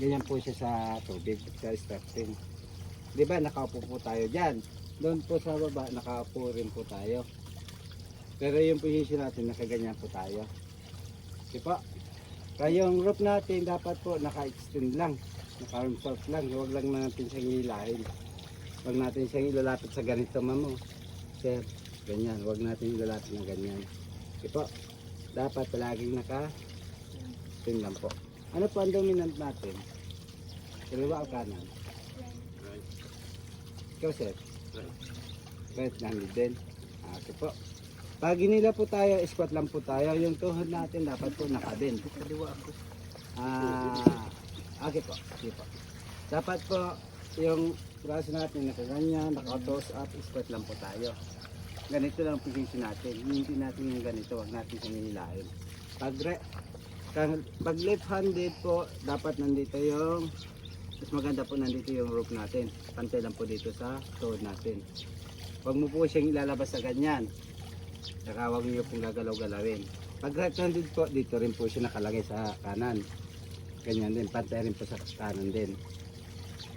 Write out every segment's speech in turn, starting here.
Ganyan po siya sa tubig, sa starting. Di ba nakaupo po tayo dyan. Doon po sa baba, nakaupo rin po tayo. Pero yung position natin, nakaganyan po tayo. Di po. Kaya yung rope natin, dapat po naka-extend lang. Naka-armsort lang. Huwag lang natin siyang hilahin. Huwag natin siyang ilalapit sa ganito, mamo. Sir, ganyan. Huwag natin ilalapit na ganyan. Di po. Dapat palaging naka-extend lang po. Ano po ang dominant natin? Kaliwa o kanan? Right. Ikaw, sir? Right. Right handed din. Okay po. Pag ginila po tayo, squat lang po tayo. Yung tuhod natin dapat po nakabend. Kaliwa ako. Okay po. Okay po. Dapat po yung braso natin nakaganyan, naka-toes up, squat lang po tayo. Ganito lang ang position natin. Hindi natin yung ganito, wag natin siyang hilahin. Pag left-handed po, dapat nandito yung mas maganda po nandito yung rope natin. Pantay lang po dito sa tuhod natin. Huwag mo po siyang ilalabas sa ganyan. Saka huwag niyo pong gagalaw-galawin. Pag right-handed po, dito rin po siya nakalagay sa kanan. Ganyan din, pantay rin po sa kanan din.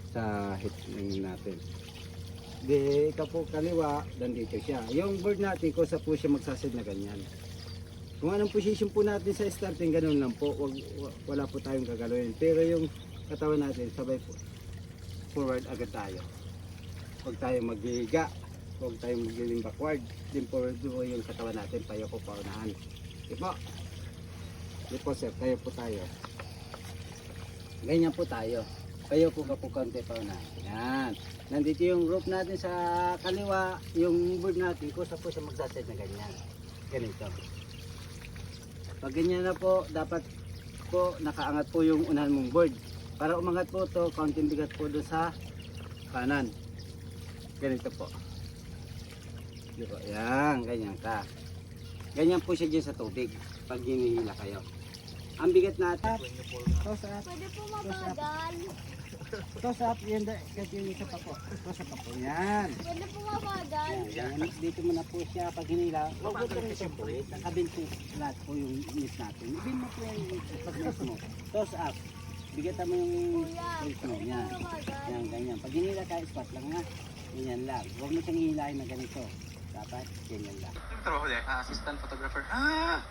Sa hip natin. Di ikaw po kaliwa, nandito siya. Yung board natin, kung sa po siya magsasid na ganyan. Kung anong position po natin sa starting, ganun lang po. Wala po tayong gagalawin. Pero yung katawan natin, sabay po. Forward agad tayo. Huwag tayong maghihiga. Huwag tayong magiling backward. Din forward po yung katawan natin. Payo po paunahan. Di po. Di po sir, tayo po tayo. Ganyan po tayo. Payo po ka po konti paunahan. Yan. Nandito yung rope natin sa kaliwa. Yung board natin, kusa po siya magsaset na ganyan. Ganito. Pag ganyan na po, dapat po nakaangat po yung unahan mong board. Para umangat po to, kaunting bigat po doon sa kanan. Ganito po. Di po. Yan, ganyan ka. Ganyan po siya dyan sa tubig. Pag hinihila kayo. Ang bigat natin. Toss up. Pwede po mabagal. Toss up. Yan, kasi yung isa pa po. Toss up pa po. Yan. Pwede po mabagal. Yan. Dito mo na po siya. Pag hinihila, huwag po rin sa bulit. Nakabin po lahat po yung miss natin. Ibin mo po yung pag-miss mo. Toss up. Bigatan mo yung Kuya, face mo. pwede Yan. po mabagal. Yan, ganyan. Pag hinihila tayo, spot lang nga. Ganyan lang. Huwag mo siyang hihilahin na ganito. Dapat ganyan lang. Trabaho din. Assistant photographer. Ah!